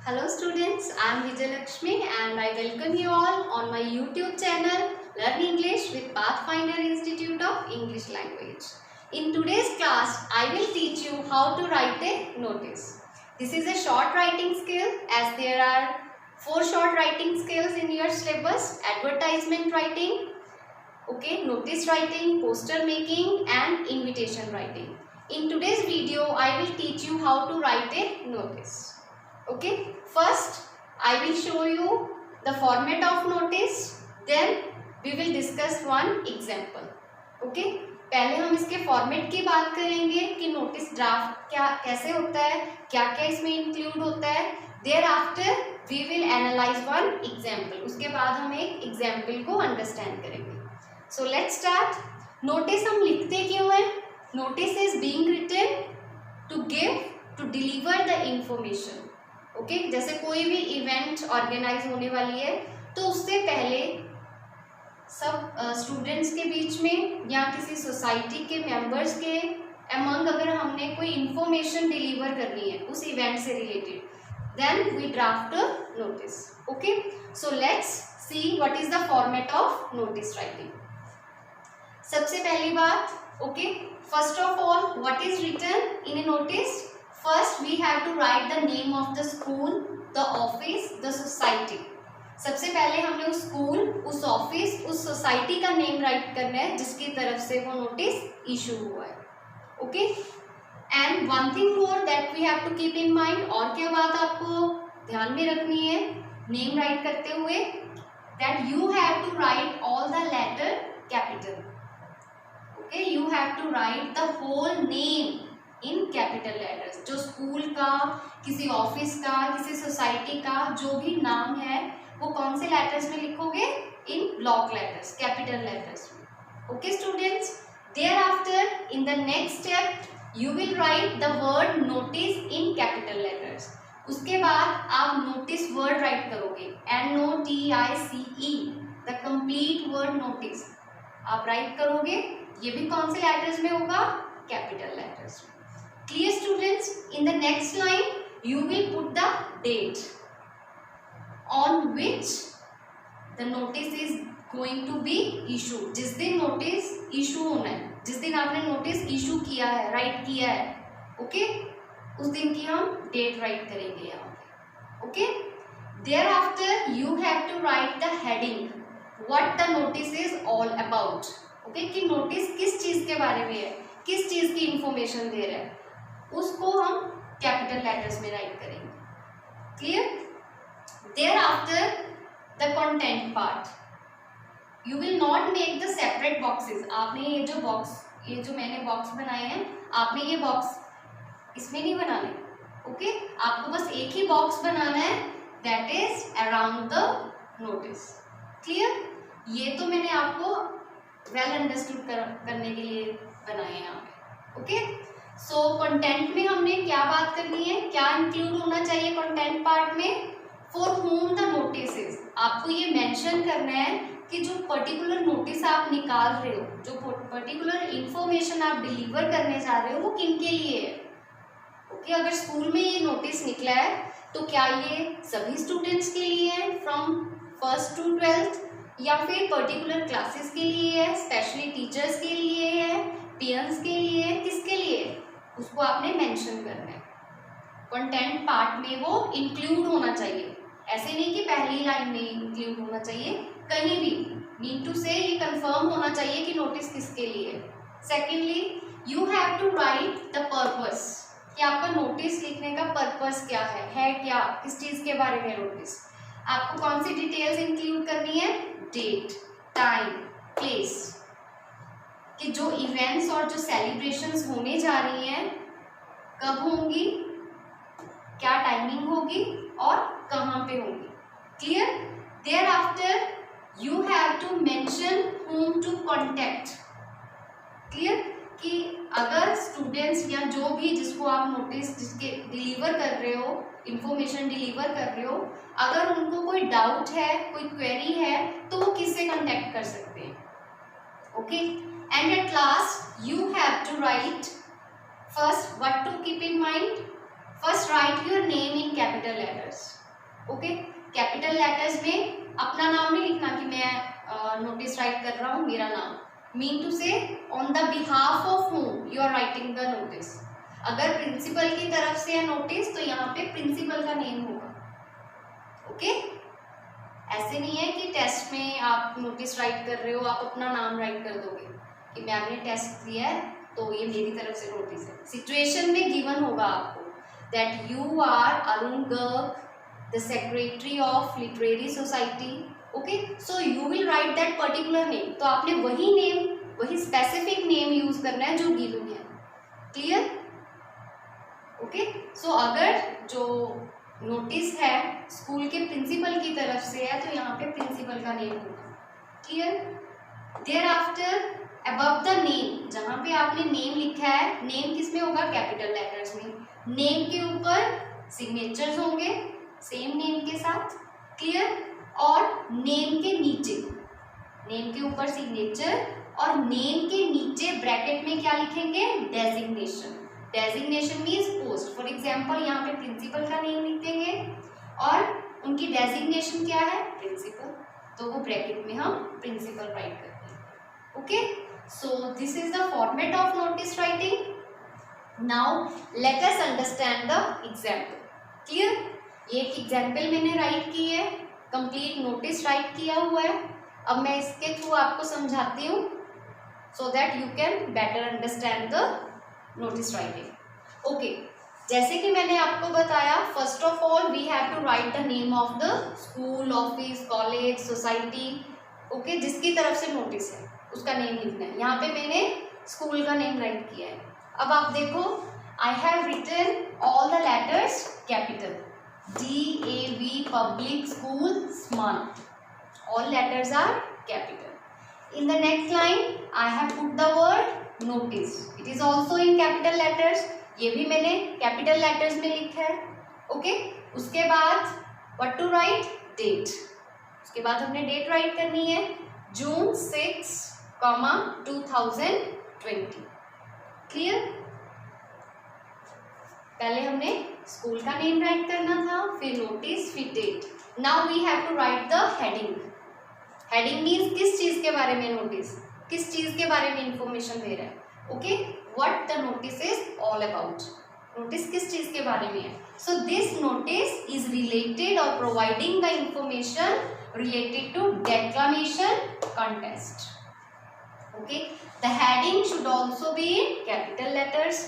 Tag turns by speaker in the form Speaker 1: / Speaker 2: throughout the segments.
Speaker 1: Hello students, I am Vijayalakshmi and I welcome you all on my YouTube channel Learn English with Pathfinder Institute of English Language. In today's class, I will teach you how to write a notice. This is a short writing skill as there are 4 short writing skills in your syllabus: advertisement writing, notice writing, poster making and invitation writing. In today's video, I will teach you how to write a notice. First I will show you the format of notice, then we will discuss one example. पहले हम इसके format की बात करेंगे कि notice draft क्या कैसे होता है, क्या क्या इसमें इंक्लूड होता है. Thereafter we will analyse one example. उसके बाद हम एक एग्जाम्पल को अंडरस्टैंड करेंगे. So let's start. नोटिस हम लिखते क्यों हैं? Notice is being written to give to deliver the information. जैसे कोई भी इवेंट ऑर्गेनाइज होने वाली है तो उससे पहले सब स्टूडेंट्स के बीच में या किसी सोसाइटी के मेंबर्स के अमंग अगर हमने कोई इंफॉर्मेशन डिलीवर करनी है उस इवेंट से related, then we draft a notice. So let's see what is the format of notice writing. सबसे पहली बात, first of all what is written in a notice? First we have to write the name of the school, the office, the society. सबसे पहले हमने उस school, उस office, उस society का नेम राइट करना है जिसकी तरफ से वो नोटिस इशू हुआ है. Okay. And one thing more that we have to keep in mind. और क्या बात आपको ध्यान में रखनी है नेम राइट करते हुए? That you have to write all the letter capital. You have to write the whole name in capital letters. जो स्कूल का, किसी ऑफिस का, किसी सोसाइटी का जो भी नाम है वो कौन से लेटर्स में लिखोगे? In block letters, capital letters में. Okay students. Thereafter in the next step you will write the word notice in capital letters. उसके बाद आप नोटिस वर्ड राइट करोगे, NOTICE, the complete word notice आप write करोगे. ये भी कौन से लेटर्स में होगा? कैपिटल लेटर्स में. Clear students? In the next line you will put the date on which the notice is going to be issued. जिस दिन नोटिस इशू होना है, जिस दिन आपने नोटिस इशू किया है, राइट किया है, उस दिन की हम डेट राइट करेंगे यहाँ पे. Thereafter you have to write the heading, what the notice is all about. कि नोटिस किस चीज के बारे में है, किस चीज की इंफॉर्मेशन दे रहा है, उसको हम कैपिटल लेटर्स में राइट करेंगे. Clear? Thereafter the content part you will not make the separate boxes. आपने ये जो मैंने बॉक्स बनाए हैं, आपने ये बॉक्स इसमें नहीं बनाने. आपको बस एक ही बॉक्स बनाना है, that is around the notice. Clear? ये तो मैंने आपको वेल अंडरस्टूड करने के लिए बनाए हैं यहाँ पे. सो कंटेंट में हमने क्या बात करनी है, क्या इंक्लूड होना चाहिए कंटेंट पार्ट में? For home the notice is. आपको ये मेंशन करना है कि जो पर्टिकुलर नोटिस आप निकाल रहे हो, जो पर्टिकुलर इंफॉर्मेशन आप डिलीवर करने जा रहे हो, वो किन के लिए है. अगर स्कूल में ये नोटिस निकला है तो क्या ये सभी स्टूडेंट्स के लिए है फ्रॉम 1st to 12th, या फिर पर्टिकुलर क्लासेस के लिए है, स्पेशली टीचर्स के लिए है, पेरेंट्स के लिए है, किसके लिए? उसको आपने मेंशन करना है. कंटेंट पार्ट में वो इंक्लूड होना चाहिए. ऐसे नहीं कि पहली लाइन में इंक्लूड होना चाहिए, कहीं भी मीन टू से ये कंफर्म होना चाहिए कि नोटिस किसके लिए है. Secondly you have to write the purpose, कि आपका नोटिस लिखने का पर्पस क्या है क्या, किस चीज़ के बारे में नोटिस. आपको कौन सी डिटेल्स इंक्लूड करनी है? डेट, टाइम, प्लेस, कि जो इवेंट्स और जो सेलिब्रेशंस होने जा रही हैं कब होंगी, क्या टाइमिंग होगी और कहाँ पे होंगी. Clear? Thereafter you have to mention whom to contact. Clear? कि अगर स्टूडेंट्स या जो भी जिसको आप नोटिस जिसके डिलीवर कर रहे हो, इंफॉर्मेशन डिलीवर कर रहे हो, अगर उनको कोई डाउट है, कोई क्वेरी है, तो वो किससे कॉन्टेक्ट कर सकते हैं. And at last you have to write first what to keep in mind. First right your name in capital letters. Okay, capital letters में अपना नाम नहीं लिखना कि मैं नोटिस राइट कर रहा हूँ मेरा नाम. Mean to say on the behalf of whom you are writing the notice. अगर प्रिंसिपल की तरफ से है नोटिस तो यहाँ पे प्रिंसिपल का नेम होगा. ओके, ऐसे नहीं है कि टेस्ट में आप नोटिस राइट कर रहे हो आप अपना नाम राइट कर दोगे कि मैम ने टेस्ट दिया है तो ये मेरी तरफ से नोटिस है. सिचुएशन में गिवन होगा आपको that you are Arun Garg, the secretary of literary society. Okay, so you will write that particular name. तो आपने वही नेम, वही स्पेसिफिक नेम यूज करना है जो गिवन है. क्लियर? ओके, सो अगर जो नोटिस है स्कूल के प्रिंसिपल की तरफ से है तो यहाँ पे प्रिंसिपल का नेम होगा. Clear? Thereafter above the name, जहाँ पे आपने नेम लिखा है, नेम किस में होगा? कैपिटल लेटर्स में. नेम के ऊपर सिग्नेचर्स होंगे सेम नेम के साथ. क्लियर? और नेम के नीचे, नेम के ऊपर सिग्नेचर और नेम के नीचे ब्रैकेट में क्या लिखेंगे? Designation. Designation means post. For example यहाँ पे प्रिंसिपल का नेम लिख देंगे और उनकी डेजिग्नेशन क्या है? प्रिंसिपल. तो वो ब्रैकेट में हम प्रिंसिपल राइट करते हैं. Okay, so this is the format of notice writing. Now let us understand the example. Clear? एक एग्जाम्पल मैंने राइट की है, कंप्लीट नोटिस राइट किया हुआ है. अब मैं इसके थ्रू आपको समझाती हूँ so that you can better understand the notice writing. Okay, जैसे कि मैंने आपको बताया, first of all we have to write the name of the school, office, college, society. Okay, जिसकी तरफ से नोटिस है उसका नेम लिखना है. यहाँ पे मैंने स्कूल का नेम राइट किया है. अब आप देखो, I have written all the letters capital. DAV public school SMART. All letters are capital. In the next line, I have put the word notice. It is also in capital letters. ये भी मैंने capital letters में लिखा है. Okay? उसके बाद what to write? Date. उसके बाद हमने date write करनी है June 6, 2020. Clear? पहले हमने स्कूल का नेम राइट करना था, फिर नोटिस, फिर date. Now we have to write the heading. Heading means किस चीज के बारे में नोटिस, किस चीज के बारे में इंफॉर्मेशन दे रहा है. Okay, what the notice is all about. Notice किस चीज के बारे में है. So this notice is related और providing the information related to declamation contest. Okay, the heading should also be in capital letters.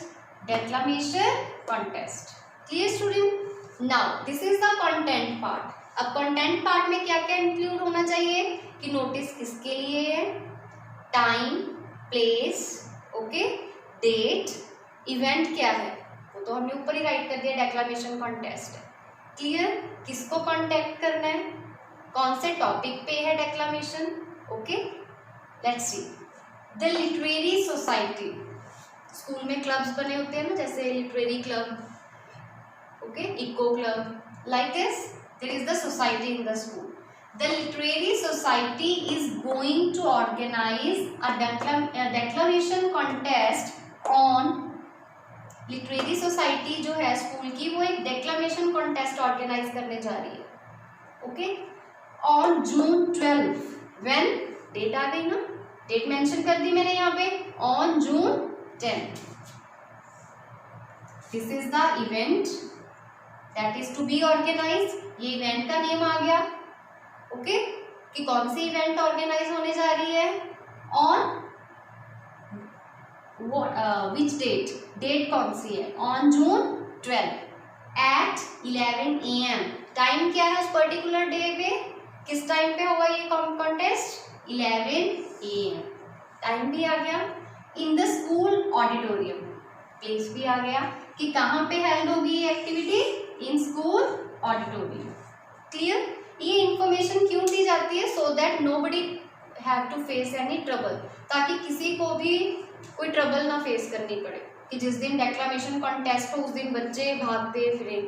Speaker 1: Declamation contest. Clear student? Now this is the content part. अब content part में क्या क्या include होना चाहिए कि notice किसके लिए है, time, place, okay, date, event क्या है वो तो हमने ऊपर ही राइट कर दिया, डेक्लामेशन कॉन्टेस्ट है. क्लियर? किसको कॉन्टेक्ट करना है, कौन से टॉपिक पे है declamation. Okay, let's see. The literary society. School में क्लब्स बने होते हैं ना, जैसे literary club, okay, eco club, like this there is the society in the school. The literary society is going to organize a declamation contest on. Literary society जो है school की वो एक डेक्लामेशन कॉन्टेस्ट ऑर्गेनाइज करने जा रही है. Okay, on June 12. When? Date आ गई ना, डेट मेंशन कर दी मैंने यहाँ पे, on June 10. This is the event that is to be organized. ये इवेंट का नेम आ गया. ओके, कि कौन सी इवेंट ऑर्गेनाइज होने जा रही है, ऑन विच डेट, डेट कौन सी है, on June 12 at 11 AM. Time क्या है उस पर्टिकुलर डे पे, किस टाइम पे होगा ये कॉन्टेस्ट, 11 AM. टाइम भी आ गया. In the school auditorium, place भी आ गया कि कहाँ पे हेल्ड होगी ये activity, in school auditorium. Clear? ये इंफॉर्मेशन क्यों दी जाती है, so that nobody have to face any trouble, ताकि किसी को भी कोई ट्रबल ना फेस करनी पड़े कि जिस दिन डेक्लामेशन कॉन्टेस्ट हो उस दिन बच्चे भागते फिरे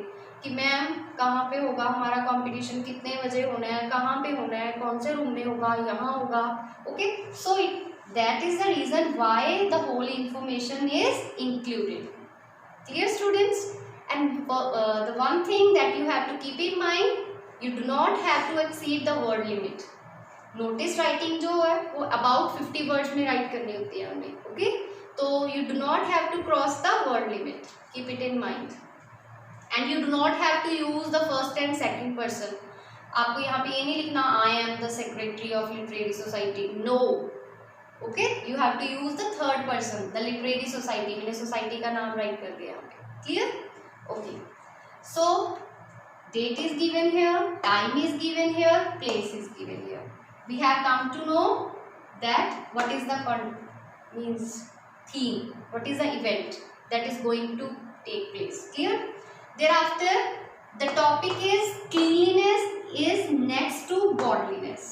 Speaker 1: कि मैम कहाँ पे होगा हमारा कंपटीशन, कितने बजे होना है, कहाँ पे होना है, कौन से रूम में होगा, यहाँ होगा. Okay, so that is the reason why the whole information is included. Clear students? And the one thing that you have to keep in mind, you do not have to exceed the word limit. Notice writing जो है वो about 50 words में right करनी होती है हमें, okay? तो you do not have to cross the word limit, keep it in mind. And you do not have to use the first and second person. आपको यहाँ पे ये नहीं लिखना I am the secretary of literary society, no. Okay, you have to use the third person, the literary society. मैंने society का नाम write कर दिया यहाँ पे. Clear? Okay. So date is given here, time is given here, place is given here. We have come to know that what is the means theme, what is the event that is going to take place. Clear? Thereafter the topic is cleanliness is next to godliness.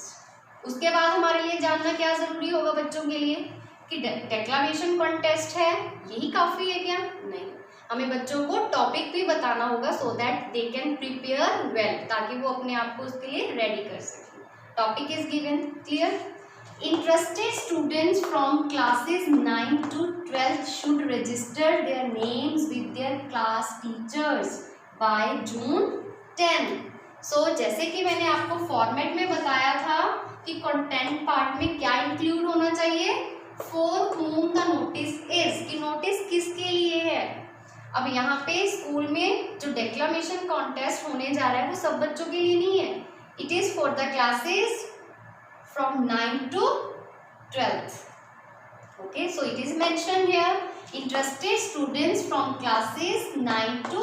Speaker 1: उसके बाद हमारे लिए जानना क्या जरूरी होगा बच्चों के लिए कि डेक्लामेशन कॉन्टेस्ट है, यही काफी है क्या? नहीं, हमें बच्चों को टॉपिक भी बताना होगा so that they can prepare well, ताकि वो अपने आप को उसके लिए रेडी कर सकें. Topic is given. Clear? Interested students from classes 9 to 12 should register their names with their class teachers by June 10. So जैसे कि मैंने आपको फॉर्मेट में बताया था कि कंटेंट पार्ट में क्या इंक्लूड होना चाहिए, for whom the notice is, कि नोटिस किसके लिए है. अब यहाँ पे स्कूल में जो डेक्लामेशन कॉन्टेस्ट होने जा रहा है वो सब बच्चों के लिए नहीं है. It is for the classes from 9 to 12. Okay, so it is mention here interested students from classes 9 to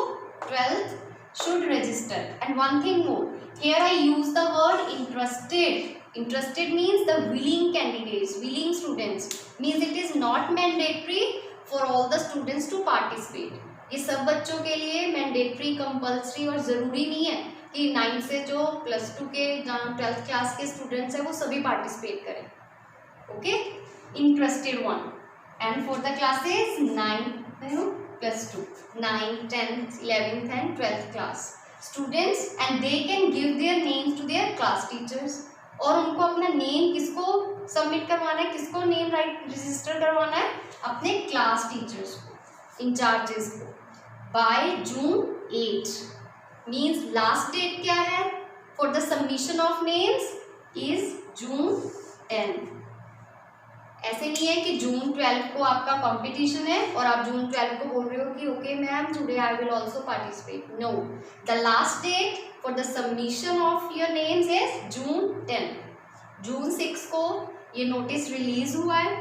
Speaker 1: 12 should register. And one thing more, here I use the word interested. Interested means the willing candidates, willing students, means it is not mandatory for all the students to participate. ये सब बच्चों के लिए mandatory, compulsory और ज़रूरी नहीं है कि 9 से जो +2 के जहाँ 12th क्लास के स्टूडेंट्स हैं वो सभी पार्टिसिपेट करें. Okay, interested one. And for the classes 9 +2, 9, 10th, 11th and 12th class students, and they can give their names to their class teachers. और उनको अपना नेम किसको सबमिट करवाना है, किसको नेम रजिस्टर करवाना है, अपने क्लास टीचर्स को, इंचार्जेस को, by June 8. Means last date क्या है for the submission of names is June 10. ऐसे नहीं है कि June 12 को आपका कंपटीशन है और आप June 12 को बोल रहे हो कि okay ma'am today I will also participate. No, the last date for the submission of your names is June 10. June 6 को ये नोटिस रिलीज हुआ है,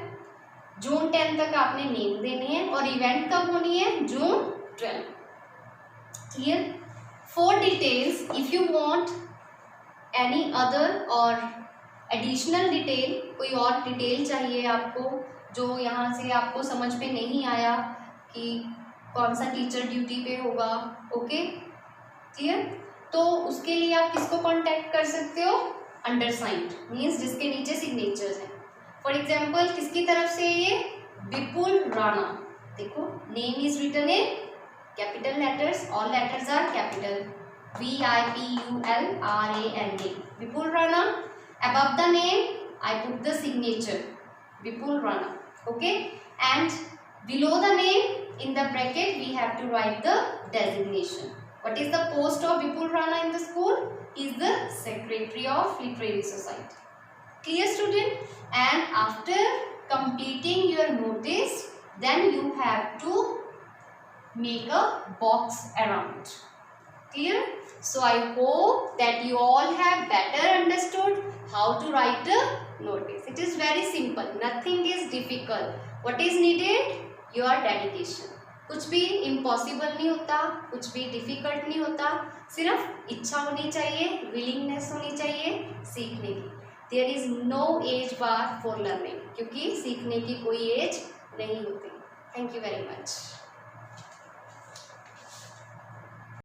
Speaker 1: June 10 तक आपने नेम देने हैं और इवेंट कब होनी है, June 12. Clear? For details if you want any other और एडिशनल डिटेल, कोई और डिटेल चाहिए आपको जो यहाँ से आपको समझ में नहीं आया कि कौन सा टीचर ड्यूटी पे होगा, ओके? क्लियर? तो उसके लिए आप किसको कांटेक्ट कर सकते हो, अंडरसाइंड मीन्स जिसके नीचे सिग्नेचर्स हैं. फॉर एग्जाम्पल किसकी तरफ से, ये विपुल राणा. देखो name is written in capital letters, all letters are capital, VIPULRANA, Vipul Rana. Above the name, I put the signature, Vipul Rana. Okay, and below the name, in the bracket, we have to write the designation. What is the post of Vipul Rana in the school? Is the Secretary of Literary Society. Clear, student? And after completing your notice, then you have to make a box around. Clear? So I hope that you all have better understood how to write a notice. It is very simple. Nothing is difficult. What is needed? Your dedication. कुछ भी impossible नहीं होता, कुछ भी difficult नहीं होता, सिर्फ इच्छा होनी चाहिए, willingness होनी चाहिए सीखने की. There is no age bar for learning, क्योंकि सीखने की कोई एज नहीं होती. Thank you very much.